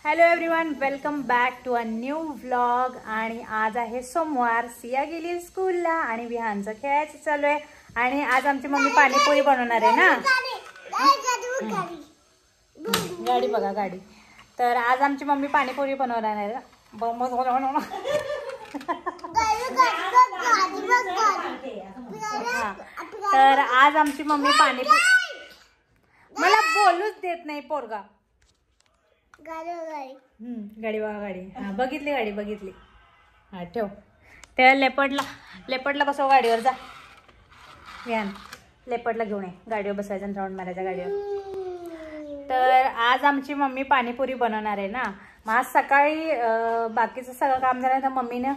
Hello everyone, welcome back to a new vlog. आणि आज आहे सोमवार. सिया गेली स्कूलला आणि विहानचं खेळायचं चालू आहे. आणि आज आमची मम्मी पाणीपुरी बनवणार आहे ना. गाडी बघा गाडी. तर आज आमची मम्मी पाणीपुरी बनवणार आहे. तर आज आमची मम्मी पाणीपुरी, मला बोलूच देत नाही पोरगा. गाडी बघा गाडी. हा बघितली गाडी बघितली. हा ठेव. त्या लेपर्डला बसव गाडीवर. जा विहान, लेपर्डला घेऊन ये. गाडीवर बसायचं आणि राऊंड मारायचा गाडीवर. तर आज आमची मम्मी पाणीपुरी बनवणार आहे ना. मग आज सकाळी बाकीचं सगळं काम झालं तर मम्मीनं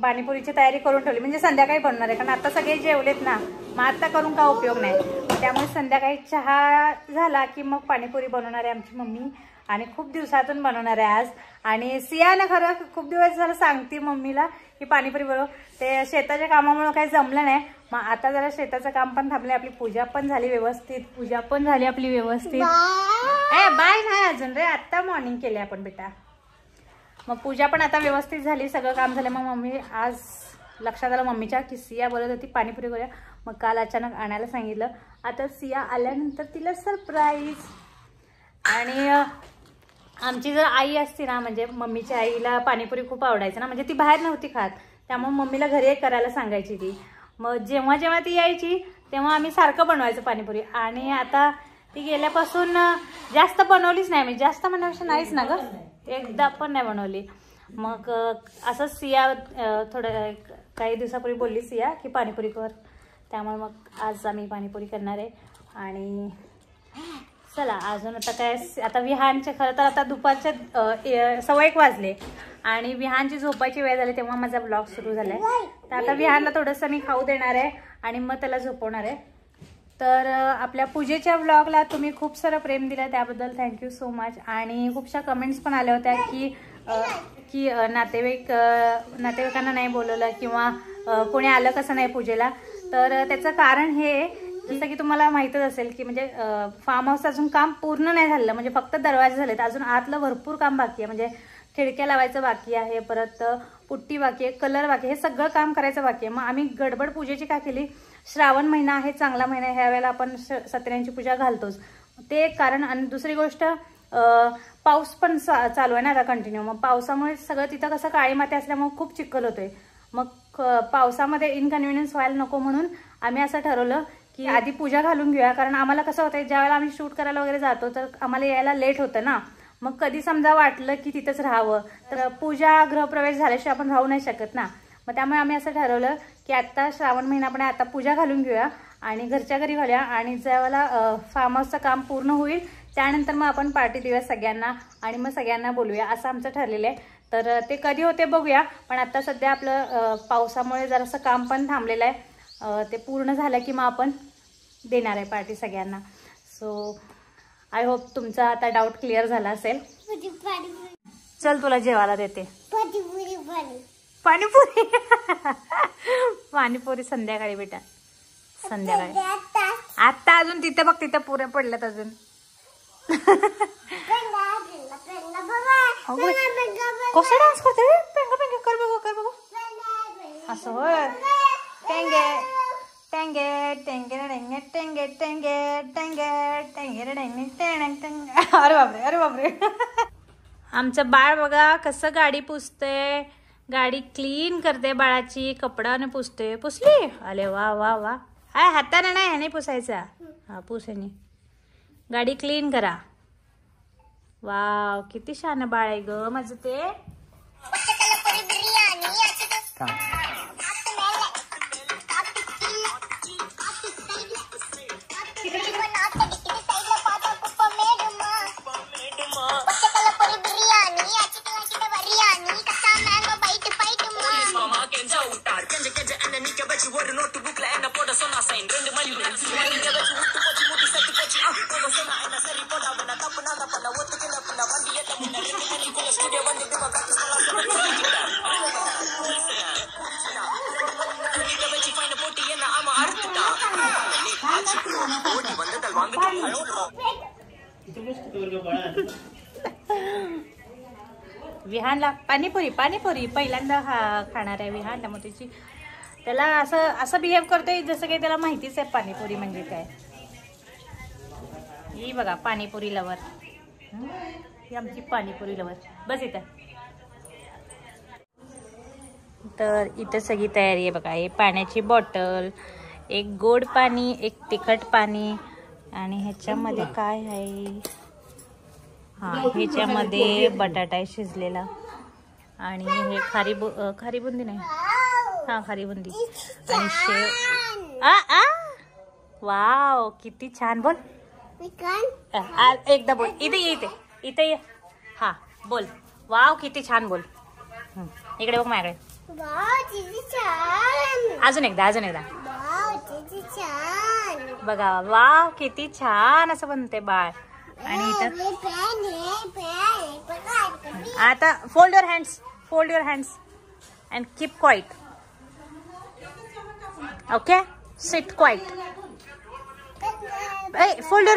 पाणीपुरीची तयारी करून ठेवली. म्हणजे संध्याकाळी बनवणार आहे, कारण आता सगळे जेवलेत ना. मग आता करून का उपयोग नाही. त्यामुळे संध्याकाळी चहा झाला की मग पाणीपुरी बनवणार आहे आमची मम्मी. आणि खूप दिवसातून बनवणार आहे आज. आणि सिया ना खरं खूप दिवस झालं सांगते मम्मीला की पाणीपुरी बनव. ते शेताच्या कामामुळे काही जमलं नाही. मग आता जरा शेताचं काम पण थांबले. आपली पूजा पण झाली व्यवस्थित. बाय नाही अजून रे, आत्ता मॉर्निंग केली आपण बेटा. मग पूजा पण आता व्यवस्थित झाली, सगळं काम झालं. मग मम्मी आज लक्षात आलं मम्मीच्या की सिया बोलत होती पाणीपुरी करूया. मग काल अचानक आणायला सांगितलं. आता सिया आल्यानंतर तिला सरप्राईज. आणि आमची जर आई असती ना, म्हणजे मम्मीच्या आईला पाणीपुरी खूप आवडायचं ना. म्हणजे ती बाहेर नव्हती खात, त्यामुळे मम्मीला घरी करायला सांगायची ती. मग जेव्हा जेव्हा ती यायची तेव्हा आम्ही सारखं बनवायचं पाणीपुरी. आणि आता ती गेल्यापासून जास्त बनवलीच नाही. मी जास्त बनवायचं नाहीच ना गं, एकदा पण नाही बनवली. मग असंच सिया थोडं काही दिवसापूर्वी बोलली सिया की पाणीपुरी कर. त्यामुळे मग आज आम्ही पाणीपुरी करणार आहे. आणि चला अजून आता काय, आता विहानचे खरं तर आता दुपारचे 1:15 वाजले आणि विहानची झोपायची वेळ झाली तेव्हा माझा ब्लॉग सुरू झालाय. तर आता विहानला थोडंसं मी खाऊ देणार आहे आणि मग त्याला झोपवणार आहे. तर आपल्या पूजेच्या ब्लॉगला तुम्ही खूप सारं प्रेम दिलं, त्याबद्दल थँक्यू सो मच. आणि खूपशा कमेंट्स पण आल्या होत्या की नातेवाईकांना नाही बोलवलं किंवा कोणी आलं कसं नाही पूजेला. तर त्याचं कारण हे, जसं की तुम्हाला माहीतच असेल की म्हणजे फार्म हाऊसचं अजून काम पूर्ण नाही झालं. म्हणजे फक्त दरवाजे झालेत, अजून आतलं भरपूर काम बाकी आहे. म्हणजे खिडक्या लावायचं बाकी आहे, परत पुट्टी बाकी आहे, कलर बाकी आहे, हे सगळं काम करायचं बाकी आहे. मग आम्ही गडबड पूजेची काय केली, श्रावण महिना आहे, चांगला महिना आहे, ह्या वेळेला आपण सत्यांची पूजा घालतोच, ते एक कारण. आणि दुसरी गोष्ट, पाऊस पण चालू आहे ना आता कंटिन्यू. मग पावसामुळे सगळं तिथं कसं काळी माती असल्यामुळे खूप चिखल होतोय. मग पावसामध्ये इनकन्व्हिनियन्स व्हायला नको म्हणून आम्ही असं ठरवलं की आधी पूजा घालून घेऊया. कारण आम्हाला कसं होतंय, ज्यावेळेला आम्ही शूट करायला वगैरे जातो तर आम्हाला यायला लेट होतं ना. मग कधी समजा वाटलं की तिथंच राहावं तर पूजा गृहप्रवेश झाल्याशिवाय आपण राहू नाही शकत ना. मग त्यामुळे आम्ही असं ठरवलं की आत्ता श्रावण महिना पण आता पूजा घालून घेऊया आणि घरच्या घरी घालूया. आणि ज्यावेळेला फार्म हाऊसचं काम पूर्ण होईल त्यानंतर मग आपण पार्टी देऊया सगळ्यांना आणि मग सगळ्यांना बोलूया, असं आमचं ठरलेलं आहे. तर ते कधी होते बघूया. पण आता सध्या आपलं पावसामुळे जरासं काम पण थांबलेलं आहे. ते पूर्ण झालं की मग आपण देणार आहे पार्टी सगळ्यांना. सो आय होप तुमचा आता डाऊट क्लिअर झाला असेल. चल तुला जेवायला देते पाणीपुरी. पाणीपुरी संध्याकाळी बेटा, संध्याकाळी. आता अजून तिथे बघ, तिथे पुरे पडल्यात अजून. कसं डान्स करते पेंग पेंग, कर बघू कर बघू. असं होय. टेंगे टेंगे टेंगे टेंगे टेंगे टेंगे टेंगे टेंगे टेंगे टेंगे. अरे बापरे अरे बापरे. आमचं बाळ बघा कसं गाडी पुसते, गाडी क्लीन करते बाळाची, कपडाने पुसते. पुसली? अरे वा वा वा. हाताने नाही, ह्याने पुसायचा. हा पुसेने गाडी क्लीन करा. वाव किती छान बाळ आहे ग माझं ते. विहानला पाणीपुरी पाणीपुरी पहिल्यांदा खाणार आहे विहान, त्यामुळे त्याला असं बिहेव करतोय जसं काही त्याला माहितीच आहे पाणीपुरी म्हणजे काय. ही बघा पाणीपुरी लवर, ही आमची पाणीपुरी लवर. बस इथं. तर इथं सगळी तयारी आहे बघा. हे पाण्याची बॉटल, एक गोड पाणी, एक तिखट पाणी, आणि ह्याच्यामध्ये काय आहे, ह्याच्यामध्ये बटाटा आहे शिजलेला, आणि हे खारी बुंदी नाही, खारी बुंदी आणि शेव. वाव किती छान. बोल एकदा बोल. इथे ये. हा बोल. वाव किती छान. बोल. इकडे बघ माझ्याकडे. अजून एकदा बघा. वाव किती छान असं बनते बाळ. आणि इथं आता fold your hands and keep quiet. Okay, sit quiet. Fold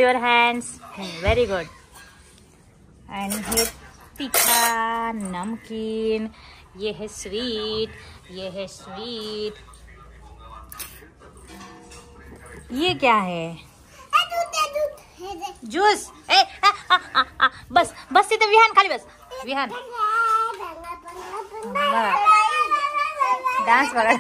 your hands. Very good. आणि हे तीखा, नमकीन, ये है स्वीट, ये क्या है? जूस. बस तिथे विहान खाली बस. विहान डान्स बघा.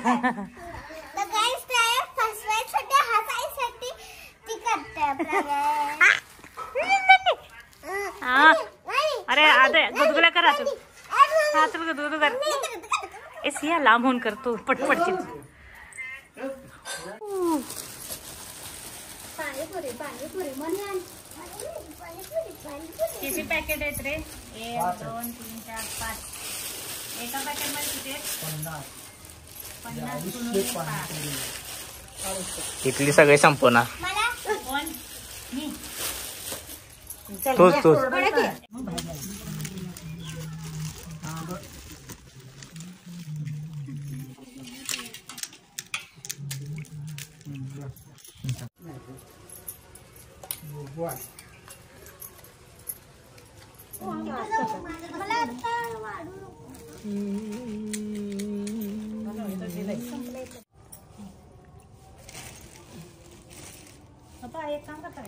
अरे आता गुदगुला कर. गुदगुल कर. सिया लांब होऊन करतो पटपटची. किती पॅकेट आहेत रे? 1 2 3 4 5. एका पॅकेट मध्ये किती? 50. इथली सगळे संपवणार. तोच एक काम करता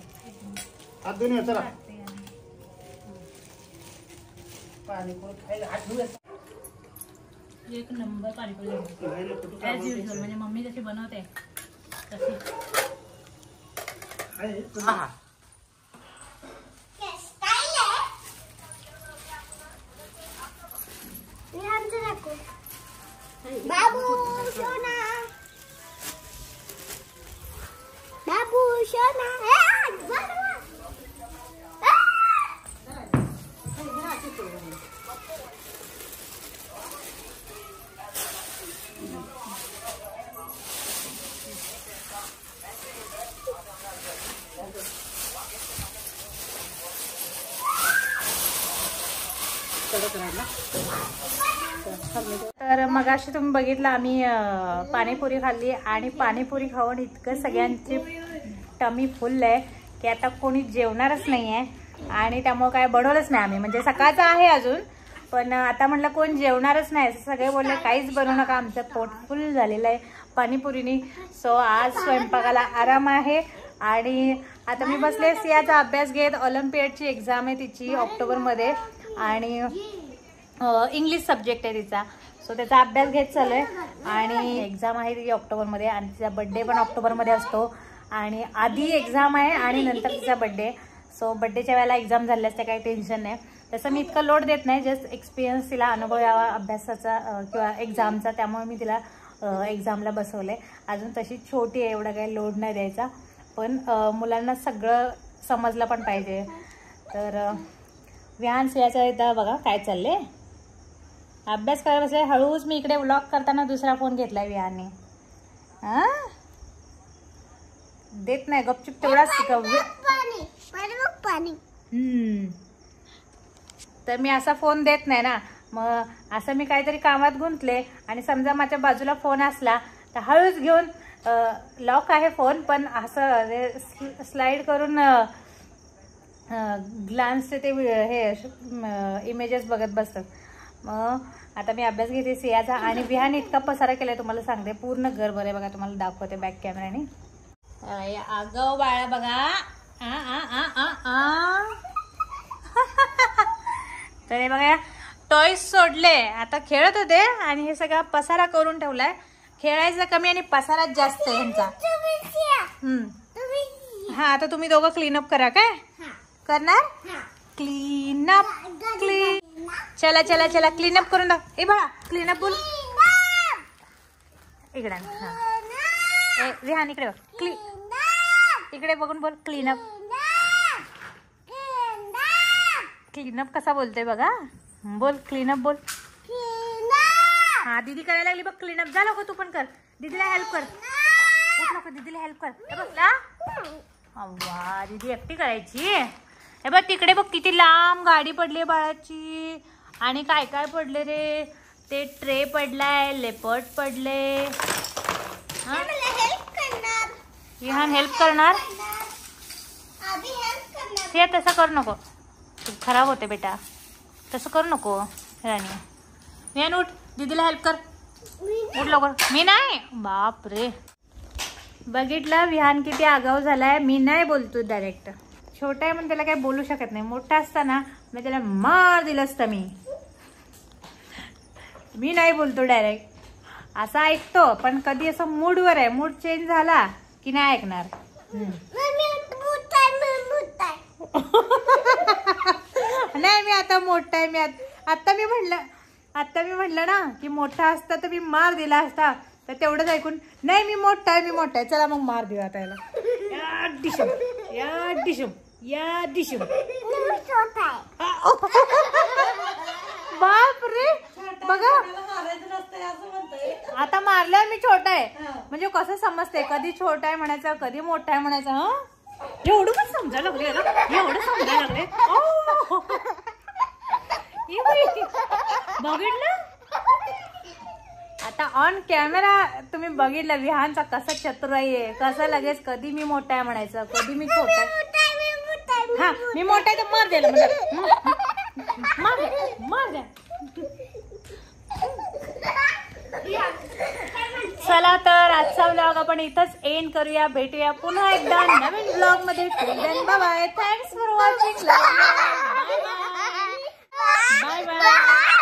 एक नंबर पाणीपुरी ॲज युजल, म्हणजे मम्मी जशी बनवते तशी. तर मगाशी तुम्ही बघितलं आम्ही पाणीपुरी खाल्ली, आणि पाणीपुरी खाऊन इतकं सगळ्यांची टमी फुल आहे की आता कोणी जेवणारच नाही आहे. आणि त्यामुळे काय बनवलंच नाही आम्ही, म्हणजे सकाळचं आहे अजून, पण आता म्हटलं कोण जेवणारच नाही. सगळे बोलले काहीच बनवू नका, आमचं पोट फुल झालेलं आहे पाणीपुरीनी. सो आज स्वयंपाकाला आराम आहे. आणि आता मी बसले सियाचा अभ्यास घेत. ऑलिम्पियाडची एक्झाम आहे तिची ऑक्टोबरमध्ये, आणि इंग्लिश सब्जेक्ट आहे तिचा. सो त्याचा अभ्यास घेत चालू आहे. आणि एक्झाम आहे तिची ऑक्टोबरमध्ये, आणि तिचा बड्डे पण ऑक्टोबरमध्ये असतो. आणि आधी एक्झाम आहे आणि नंतर तिचा बड्डे. सो बड्डेच्या वेळेला एक्झाम झाली असते, काही टेन्शन नाही. तसं मी इतकं लोड देत नाही, जस्ट एक्सपिरियन्स तिला अनुभव यावा अभ्यासाचा किंवा एक्झामचा, त्यामुळे मी तिला एक्झामला बसवले. अजून तशी छोटी आहे, एवढा काही लोड नाही द्यायचा, पण मुलांना सगळं समजलं पण पाहिजे. तर विहान सियाचा इथं बघा काय चालले, अभ्यास करायला बसले. हळूच मी इकडे व्लॉग करताना दुसरा फोन घेतलाय विहानने. देत नाही गपचूप तेवढाच. तर मी असा फोन देत नाही ना, मग असं मी काहीतरी कामात गुंतले आणि समजा माझ्या बाजूला फोन असला तर हळूच घेऊन, लॉक आहे फोन पण असं स्लाइड करून ग्लान्सचे ते हे इमेजेस बघत बसतात. मग आता मी अभ्यास घेते सियाचा. आणि विहान इतका पसारा केलाय तुम्हाला सांगते, पूर्ण घर बरं आहे बघा. तुम्हाला दाखवते बॅक कॅमेराने. अगं बाळा बघा. तर हे बघा टॉयज सोडले, आता खेळत होते आणि हे सगळा पसारा करून ठेवलाय. खेळायचं कमी आणि पसाराच जास्त आहे ह्यांचा. हा आता तुम्ही दोघं क्लीनअप करा. काय करणार? क्लीनअप. चला चला चला क्लीनअप करून दाख. ए बाळा क्लीनअप बोल इकडे. हा रिहान इकडे बघ. इकडे बघून बोल क्लीनअप. क्लीनअप कसा बोलतोय बघा. बोल क्लीनअप बोल. हा दीदी करायला लागली बघ क्लीनअप. झालं का तू पण कर. दीदीला हेल्प कर. नको दीदीला हेल्प कर. हे बघ ना. वा दीदी एकटी करायची. हे बघ तिकडे बघ किती लांब गाडी पडली बाळाची. आणि काय काय पडले रे. ते ट्रे पडलाय, लेपर्ड पडले. विहान हेल्प करणार. हे तसं करू नको, खराब होते बेटा. तसं करू नको राणी. विहान उठ, दीदीला हेल्प कर. उठ लवकर. मी नाही. बाप रे बघितलं विहान किती आगाऊ झालाय. मी नाही बोलतो डायरेक्ट. छोटा आहे म्हणून त्याला काही बोलू शकत नाही. मोठा असताना मी त्याला मार दिलं असतं. मी नाही बोलतो डायरेक्ट. असं ऐकतो पण कधी असं मूडवर आहे. मूड चेंज झाला की नाही ऐकणार. नाही मी आता मोठा आहे. आता मी म्हणलं ना की मोठा असता तर मी मार दिला असता. तर तेवढंच ऐकून नाही मी मोठा आहे. चला मग मार देऊ आता याला. या डिशम या डिशम या डिशम. बाप रे बघा आता मारल्यावर मी छोटा आहे म्हणजे कसं समजते. कधी छोटा आहे म्हणायचं, कधी मोठा आहे म्हणायचं. एवढं पण समजायला लागले. एवढं समजायला लागले. बघितलं आता ऑन कॅमेरा तुम्ही बघितलं विहानचा कसा चतुराई आहे. कसं लगेच कधी मी मोठा आहे म्हणायचं, कधी मी छोटा आहे. हा मी मोठा आहे तर मार द्यायला मार द्या. चला तर आजचा व्लॉग आपण इथंच एंड करूया. भेटूया पुन्हा एकदा नवीन व्लॉग मध्ये. Bye bye. Thanks for watching. Bye bye.